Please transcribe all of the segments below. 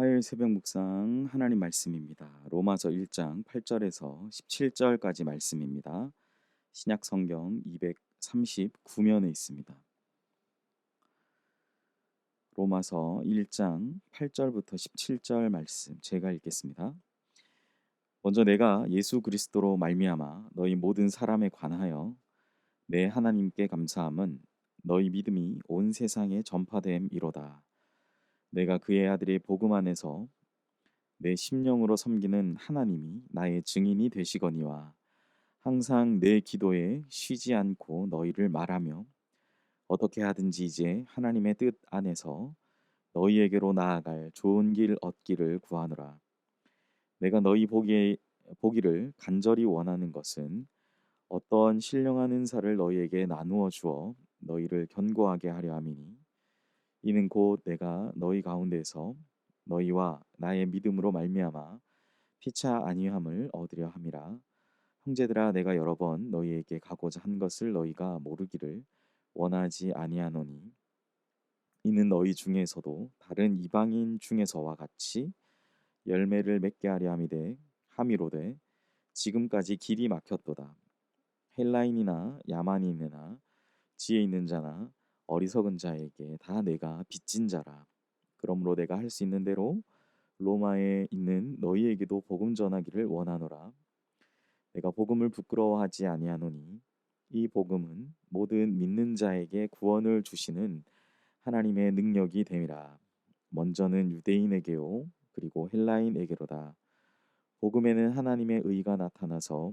화요일 새벽 묵상 하나님 말씀입니다. 로마서 1장 8절에서 17절까지 말씀입니다. 신약 성경 239면에 있습니다. 로마서 1장 8절부터 17절 말씀 제가 읽겠습니다. 먼저 내가 예수 그리스도로 말미암아 너희 모든 사람에 관하여 내 하나님께 감사함은 너희 믿음이 온 세상에 전파됨이로다. 내가 그의 아들의 복음 안에서 내 심령으로 섬기는 하나님이 나의 증인이 되시거니와 항상 내 기도에 쉬지 않고 너희를 말하며 어떻게 하든지 이제 하나님의 뜻 안에서 너희에게로 나아갈 좋은 길 얻기를 구하노라. 내가 너희 보기를 간절히 원하는 것은 어떤 신령한 은사를 너희에게 나누어 주어 너희를 견고하게 하려 함이니 이는 곧 내가 너희 가운데서 너희와 나의 믿음으로 말미암아 피차 아니함을 얻으려 함이라. 형제들아 내가 여러 번 너희에게 가고자 한 것을 너희가 모르기를 원하지 아니하노니 이는 너희 중에서도 다른 이방인 중에서와 같이 열매를 맺게 하려 함이로되 지금까지 길이 막혔도다. 헬라인이나 야만인이나 지혜 있는 자나 어리석은 자에게 다 내가 빚진 자라. 그러므로 내가 할 수 있는 대로 로마에 있는 너희에게도 복음 전하기를 원하노라. 내가 복음을 부끄러워하지 아니하노니 이 복음은 모든 믿는 자에게 구원을 주시는 하나님의 능력이 됨이라. 먼저는 유대인에게요 그리고 헬라인에게로다. 복음에는 하나님의 의가 나타나서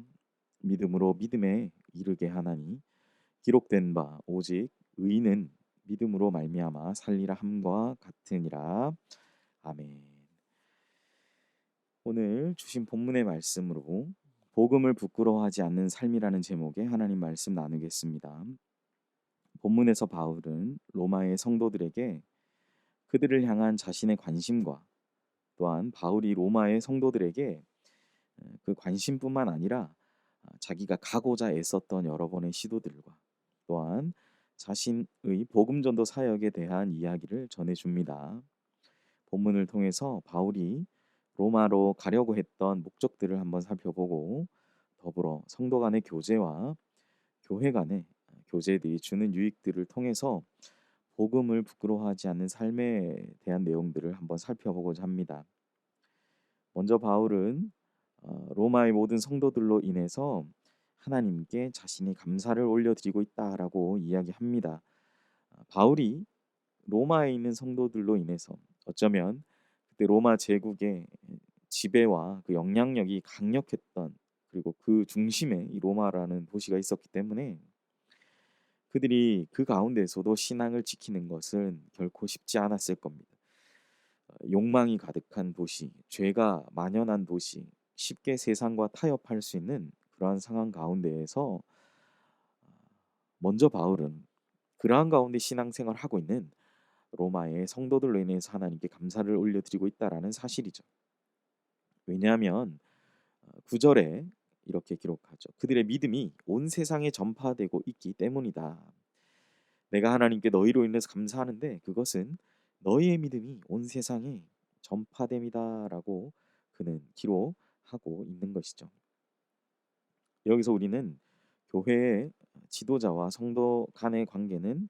믿음으로 믿음에 이르게 하나니 기록된 바 오직 의인은 믿음으로 말미암아 살리라 함과 같으니라. 아멘. 오늘 주신 본문의 말씀으로 복음을 부끄러워하지 않는 삶이라는 제목의 하나님 말씀 나누겠습니다. 본문에서 바울은 로마의 성도들에게 그들을 향한 자신의 관심과 또한 바울이 로마의 성도들에게 그 관심뿐만 아니라 자기가 가고자 애썼던 여러 번의 시도들과 또한 자신의 복음 전도 사역에 대한 이야기를 전해줍니다. 본문을 통해서 바울이 로마로 가려고 했던 목적들을 한번 살펴보고 더불어 성도 간의 교제와 교회 간의 교제들이 주는 유익들을 통해서 복음을 부끄러워하지 않는 삶에 대한 내용들을 한번 살펴보고자 합니다. 먼저 바울은 로마의 모든 성도들로 인해서 하나님께 자신이 감사를 올려드리고 있다라고 이야기합니다. 바울이 로마에 있는 성도들로 인해서 어쩌면 그때 로마 제국의 지배와 그 영향력이 강력했던 그리고 그 중심에 이 로마라는 도시가 있었기 때문에 그들이 그 가운데서도 신앙을 지키는 것은 결코 쉽지 않았을 겁니다. 욕망이 가득한 도시, 죄가 만연한 도시, 쉽게 세상과 타협할 수 있는 그러한 상황 가운데에서 먼저 바울은 그러한 가운데 신앙생활을 하고 있는 로마의 성도들로 인해서 하나님께 감사를 올려드리고 있다라는 사실이죠. 왜냐하면 9절에 이렇게 기록하죠. 그들의 믿음이 온 세상에 전파되고 있기 때문이다. 내가 하나님께 너희로 인해서 감사하는데 그것은 너희의 믿음이 온 세상에 전파됨이다라고 그는 기록하고 있는 것이죠. 여기서 우리는 교회의 지도자와 성도 간의 관계는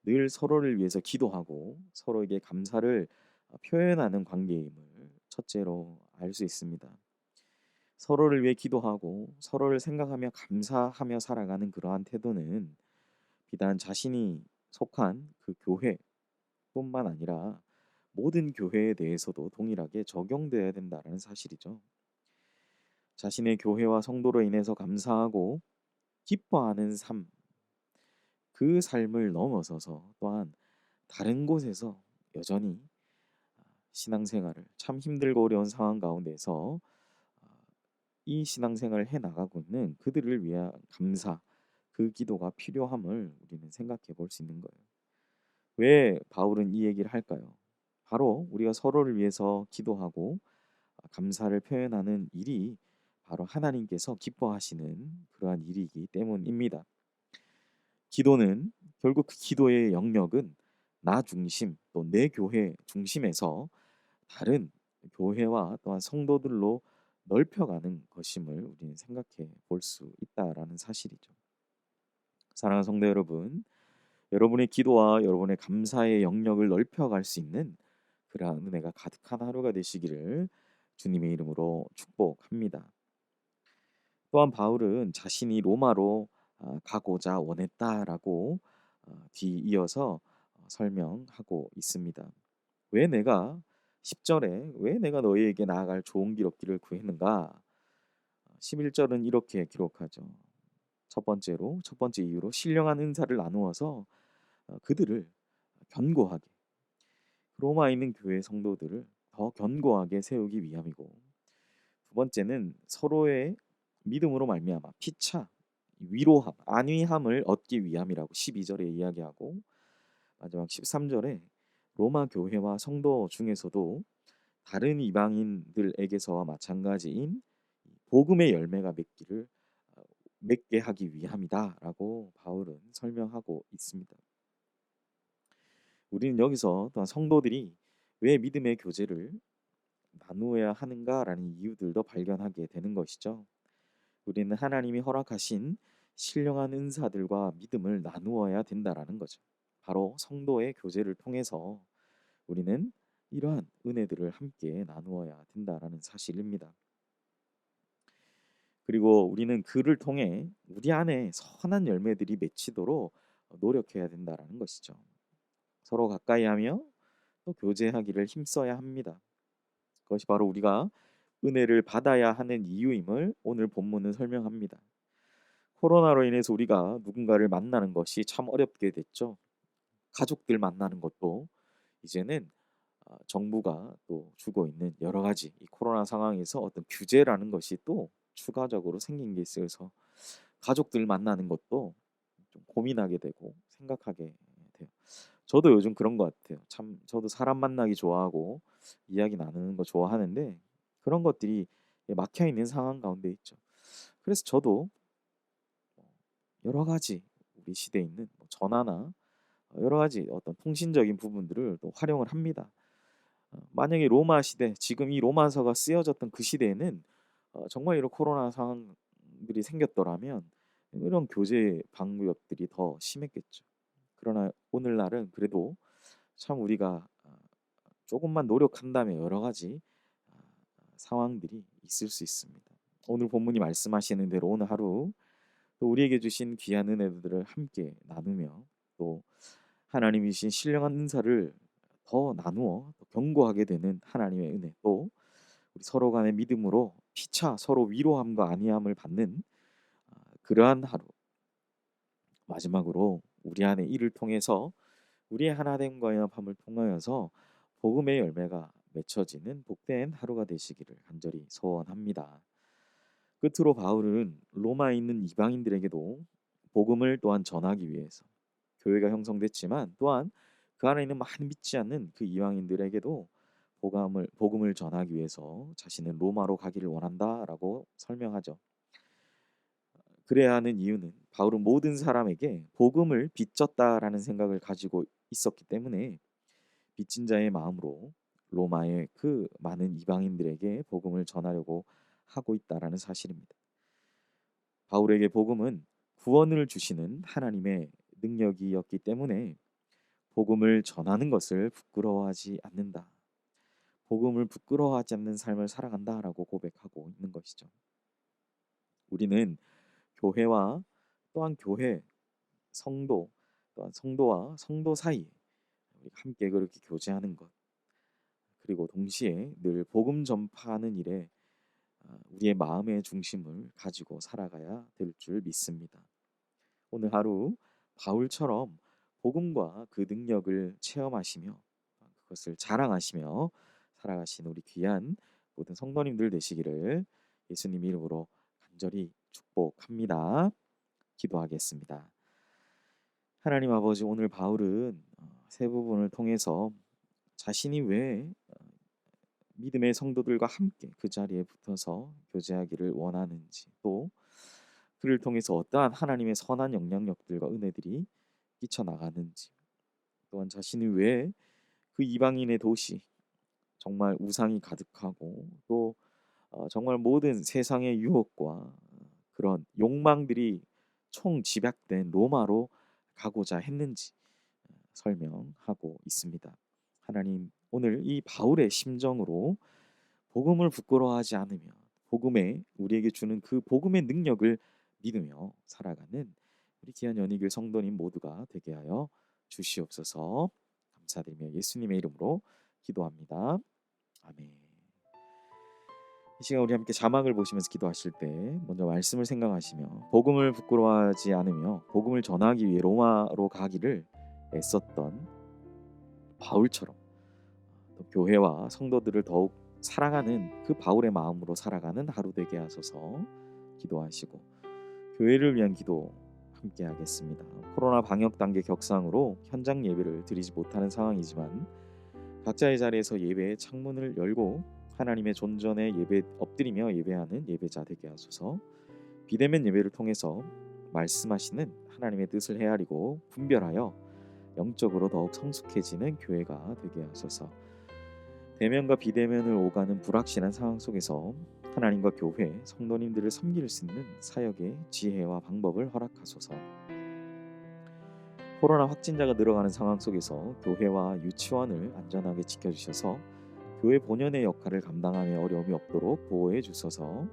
늘 서로를 위해서 기도하고 서로에게 감사를 표현하는 관계임을 첫째로 알 수 있습니다. 서로를 위해 기도하고 서로를 생각하며 감사하며 살아가는 그러한 태도는 비단 자신이 속한 그 교회뿐만 아니라 모든 교회에 대해서도 동일하게 적용되어야 된다는 사실이죠. 자신의 교회와 성도로 인해서 감사하고 기뻐하는 삶, 그 삶을 넘어서서 또한 다른 곳에서 여전히 신앙생활을 참 힘들고 어려운 상황 가운데서 이 신앙생활을 해 나가고 있는 그들을 위한 감사, 그 기도가 필요함을 우리는 생각해 볼 수 있는 거예요. 왜 바울은 이 얘기를 할까요? 바로 우리가 서로를 위해서 기도하고 감사를 표현하는 일이 바로 하나님께서 기뻐하시는 그러한 일이기 때문입니다. 기도는 결국 그 기도의 영역은 나 중심 또 내 교회 중심에서 다른 교회와 또한 성도들로 넓혀가는 것임을 우리는 생각해 볼 수 있다라는 사실이죠. 사랑하는 성도 여러분, 여러분의 기도와 여러분의 감사의 영역을 넓혀갈 수 있는 그러한 은혜가 가득한 하루가 되시기를 주님의 이름으로 축복합니다. 또한 바울은 자신이 로마로 가고자 원했다라고 뒤이어서 설명하고 있습니다. 왜 내가 10절에 왜 내가 너희에게 나아갈 좋은 길 얻기를 구했는가? 11절은 이렇게 기록하죠. 첫 번째 이유로 신령한 은사를 나누어서 그들을 견고하게 로마에 있는 교회 성도들을 더 견고하게 세우기 위함이고 두 번째는 서로의 믿음으로 말미암아 피차 위로함, 안위함을 얻기 위함이라고 12절에 이야기하고 마지막 13절에 로마 교회와 성도 중에서도 다른 이방인들에게서와 마찬가지인 복음의 열매가 맺게 하기 위함이다라고 바울은 설명하고 있습니다. 우리는 여기서 또한 성도들이 왜 믿음의 교제를 나누어야 하는가라는 이유들도 발견하게 되는 것이죠. 우리는 하나님이 허락하신 신령한 은사들과 믿음을 나누어야 된다라는 거죠. 바로 성도의 교제를 통해서 우리는 이러한 은혜들을 함께 나누어야 된다라는 사실입니다. 그리고 우리는 그를 통해 우리 안에 선한 열매들이 맺히도록 노력해야 된다라는 것이죠. 서로 가까이 하며 또 교제하기를 힘써야 합니다. 그것이 바로 우리가 은혜를 받아야 하는 이유임을 오늘 본문은 설명합니다. 코로나로 인해서 우리가 누군가를 만나는 것이 참 어렵게 됐죠. 가족들 만나는 것도 이제는 정부가 또 주고 있는 여러 가지 이 코로나 상황에서 어떤 규제라는 것이 또 추가적으로 생긴 게 있어서 가족들 만나는 것도 좀 고민하게 되고 생각하게 돼요. 저도 요즘 그런 것 같아요. 참 저도 사람 만나기 좋아하고 이야기 나누는 거 좋아하는데 그런 것들이 막혀 있는 상황 가운데 있죠. 그래서 저도 여러 가지 우리 시대에 있는 뭐 전화나 여러 가지 어떤 통신적인 부분들을 또 활용을 합니다. 만약에 로마 시대, 지금 이 로마서가 쓰여졌던 그 시대에는 정말 이런 코로나 상황들이 생겼더라면 이런 교제 방법들이 더 심했겠죠. 그러나 오늘날은 그래도 참 우리가 조금만 노력한다면 여러 가지 아, 상황들이 있을 수 있습니다. 오늘 본문이 말씀하시는 대로 오늘 하루 또 우리에게 주신 귀한 은혜들을 함께 나누며 또 하나님이 주신 신령한 은사를 더 나누어 또 견고하게 되는 하나님의 은혜 또 우리 서로 간의 믿음으로 피차 서로 위로함과 안위함을 받는 그러한 하루 마지막으로 우리 안에 이를 통해서 우리의 하나됨과 연합함을 통하여서 복음의 열매가 맺혀지는 복된 하루가 되시기를 간절히 소원합니다. 끝으로 바울은 로마에 있는 이방인들에게도 복음을 또한 전하기 위해서 교회가 형성됐지만 또한 그 안에 있는 많이 믿지 않는 그 이방인들에게도 복음을 전하기 위해서 자신은 로마로 가기를 원한다라고 설명하죠. 그래야 하는 이유는 바울은 모든 사람에게 복음을 빚졌다라는 생각을 가지고 있었기 때문에 빚진 자의 마음으로 로마의 그 많은 이방인들에게 복음을 전하려고 하고 있다라는 사실입니다. 바울에게 복음은 구원을 주시는 하나님의 능력이었기 때문에 복음을 전하는 것을 부끄러워하지 않는다. 복음을 부끄러워하지 않는 삶을 살아간다라고 고백하고 있는 것이죠. 우리는 교회와 또한 교회, 성도, 또한 성도와 성도 사이에 우리가 함께 그렇게 교제하는 것 그리고 동시에 늘 복음 전파하는 일에 우리의 마음의 중심을 가지고 살아가야 될 줄 믿습니다. 오늘 하루 바울처럼 복음과 그 능력을 체험하시며 그것을 자랑하시며 살아가신 우리 귀한 모든 성도님들 되시기를 예수님 이름으로 간절히 축복합니다. 기도하겠습니다. 하나님 아버지 오늘 바울은 세 부분을 통해서 자신이 왜 믿음의 성도들과 함께 그 자리에 붙어서 교제하기를 원하는지 또 그를 통해서 어떠한 하나님의 선한 영향력들과 은혜들이 끼쳐나가는지 또한 자신이 왜 그 이방인의 도시 정말 우상이 가득하고 또 정말 모든 세상의 유혹과 그런 욕망들이 총집약된 로마로 가고자 했는지 설명하고 있습니다. 하나님, 오늘 이 바울의 심정으로 복음을 부끄러워하지 않으며 복음에 우리에게 주는 그 복음의 능력을 믿으며 살아가는 우리 귀한 연희교회 성도님 모두가 되게 하여 주시옵소서. 감사드리며 예수님의 이름으로 기도합니다. 아멘. 이 시간 우리 함께 자막을 보시면서 기도하실 때 먼저 말씀을 생각하시며 복음을 부끄러워하지 않으며 복음을 전하기 위해 로마로 가기를 애썼던 바울처럼 또 교회와 성도들을 더욱 사랑하는 그 바울의 마음으로 살아가는 하루 되게 하소서 기도하시고 교회를 위한 기도 함께 하겠습니다. 코로나 방역 단계 격상으로 현장 예배를 드리지 못하는 상황이지만 각자의 자리에서 예배의 창문을 열고 하나님의 존전에 예배 엎드리며 예배하는 예배자 되게 하소서. 비대면 예배를 통해서 말씀하시는 하나님의 뜻을 헤아리고 분별하여 영적으로 더욱 성숙해지는 교회가 되게 하소서. 대면과 비대면을 오가는 불확실한 상황 속에서 하나님과 교회, 성도님들을 섬길 수 있는 사역의 지혜와 방법을 허락하소서. 코로나 확진자가 늘어가는 상황 속에서 교회와 유치원을 안전하게 지켜주셔서 교회 본연의 역할을 감당함에 어려움이 없도록 보호해 주소서.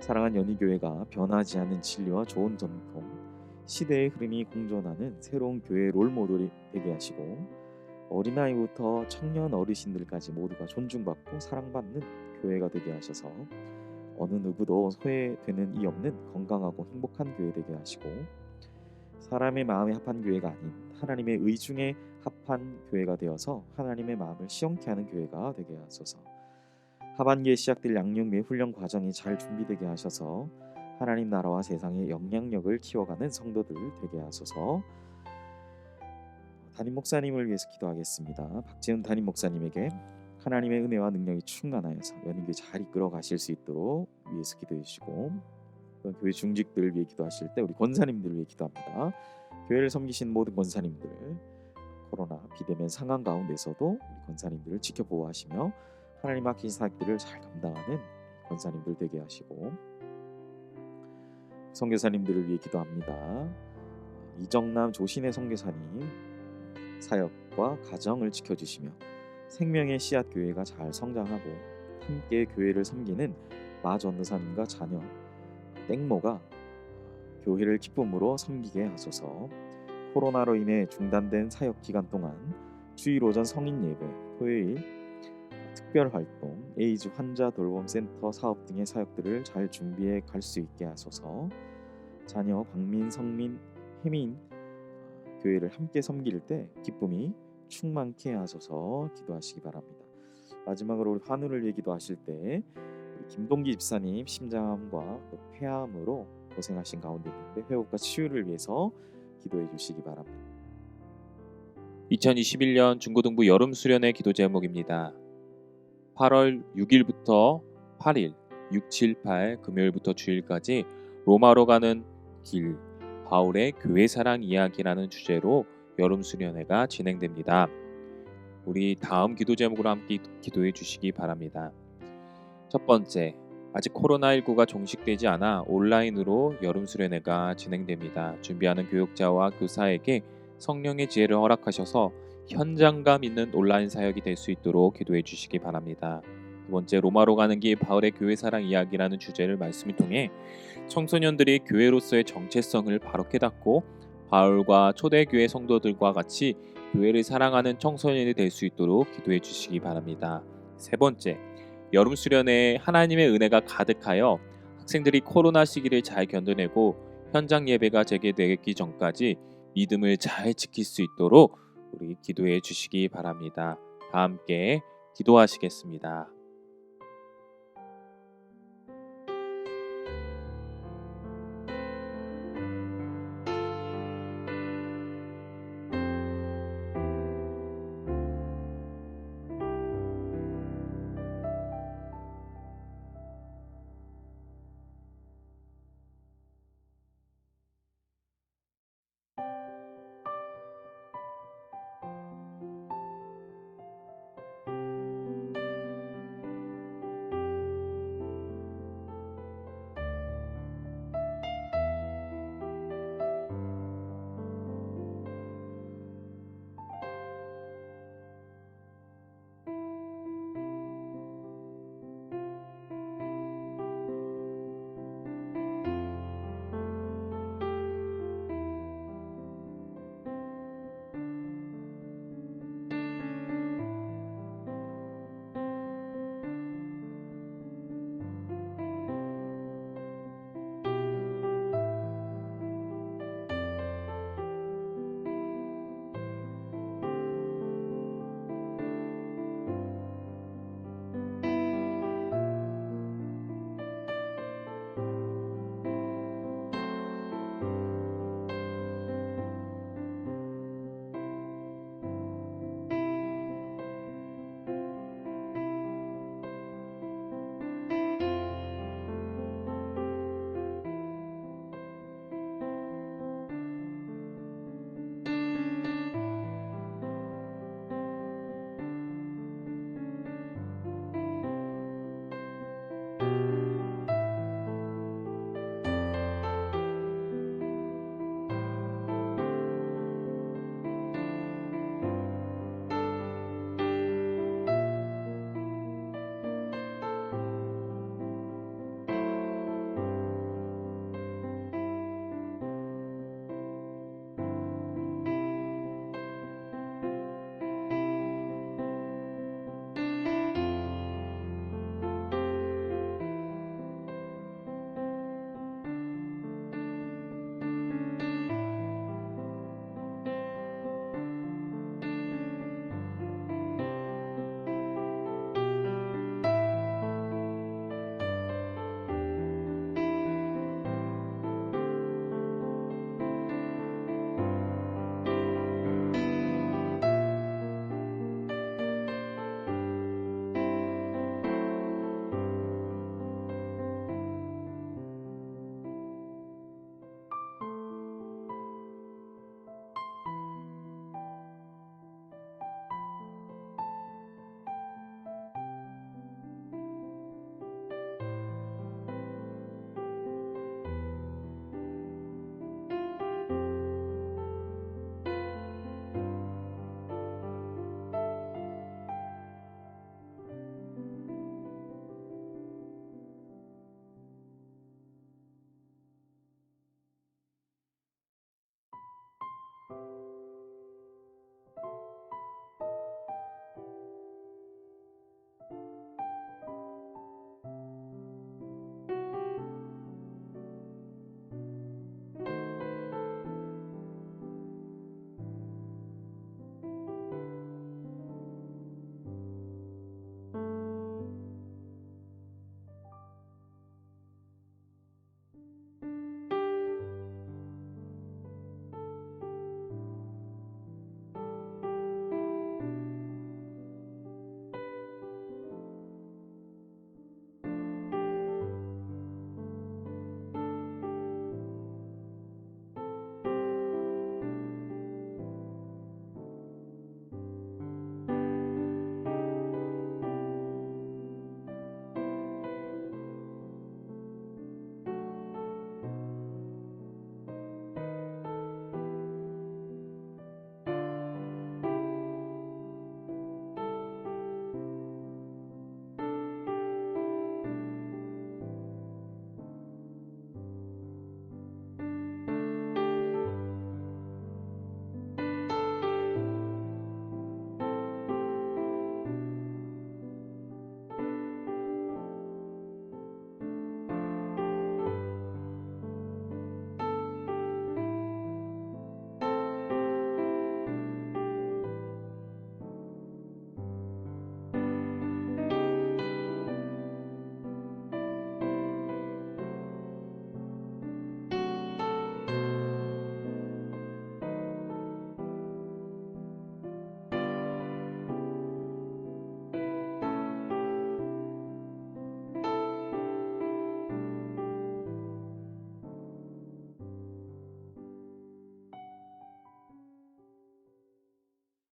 사랑한 연희교회가 변하지 않는 진리와 좋은 전통, 시대의 흐름이 공존하는 새로운 교회의 롤모델이 되게 하시고 어린아이부터 청년 어르신들까지 모두가 존중받고 사랑받는 교회가 되게 하셔서 어느 누구도 소외되는 이 없는 건강하고 행복한 교회 되게 하시고 사람의 마음에 합한 교회가 아닌 하나님의 의중에 합한 교회가 되어서 하나님의 마음을 시원케 하는 교회가 되게 하소서. 하반기에 시작될 양육 및 훈련 과정이 잘 준비되게 하셔서 하나님 나라와 세상의 영향력을 키워가는 성도들 되게 하소서. 담임 목사님을 위해서 기도하겠습니다. 박재훈 담임 목사님에게 하나님의 은혜와 능력이 충만하여서 연인교회 잘 이끌어 가실 수 있도록 위해서 기도해 주시고 교회 중직들을 위해 기도하실 때 우리 권사님들을 위해 기도합니다. 교회를 섬기신 모든 권사님들 코로나 비대면 상황 가운데서도 우리 권사님들을 지켜보호하시며 하나님 맡긴 사역들을 잘 감당하는 권사님들 되게 하시고 선교사님들을 위해 기도합니다. 이정남 조신의 선교사님 사역과 가정을 지켜주시며 생명의 씨앗 교회가 잘 성장하고 함께 교회를 섬기는 마 전도사님과 자녀 땡모가 교회를 기쁨으로 섬기게 하소서. 코로나로 인해 중단된 사역 기간 동안 주일 오전 성인 예배, 토요일 특별 활동, 에이즈 환자 돌봄 센터 사업 등의 사역들을 잘 준비해 갈 수 있게 하소서. 자녀 광민, 성민, 혜민 교회를 함께 섬길 때 기쁨이 충만케 하소서 기도하시기 바랍니다. 마지막으로 우리 환우를 위해 기도하실 때 우리 김동기 집사님 심장암과 폐암으로 고생하신 가운데 있는데 회복과 치유를 위해서 기도해 주시기 바랍니다. 2021년 중고등부 여름 수련회 기도 제목입니다. 8월 6일부터 8일, 6, 7, 8 금요일부터 주일까지 로마로 가는 길 바울의 교회 사랑 이야기라는 주제로 여름 수련회가 진행됩니다. 우리 다음 기도 제목으로 함께 기도해 주시기 바랍니다. 첫 번째, 아직 코로나19가 종식되지 않아 온라인으로 여름 수련회가 진행됩니다. 준비하는 교육자와 교사에게 성령의 지혜를 허락하셔서 현장감 있는 온라인 사역이 될 수 있도록 기도해 주시기 바랍니다. 두 번째, 로마로 가는 길 바울의 교회 사랑 이야기라는 주제를 말씀을 통해 청소년들이 교회로서의 정체성을 바로 깨닫고 바울과 초대교회 성도들과 같이 교회를 사랑하는 청소년이 될 수 있도록 기도해 주시기 바랍니다. 세 번째, 여름 수련회에 하나님의 은혜가 가득하여 학생들이 코로나 시기를 잘 견뎌내고 현장 예배가 재개되기 전까지 믿음을 잘 지킬 수 있도록 우리 기도해 주시기 바랍니다. 다 함께 기도하시겠습니다.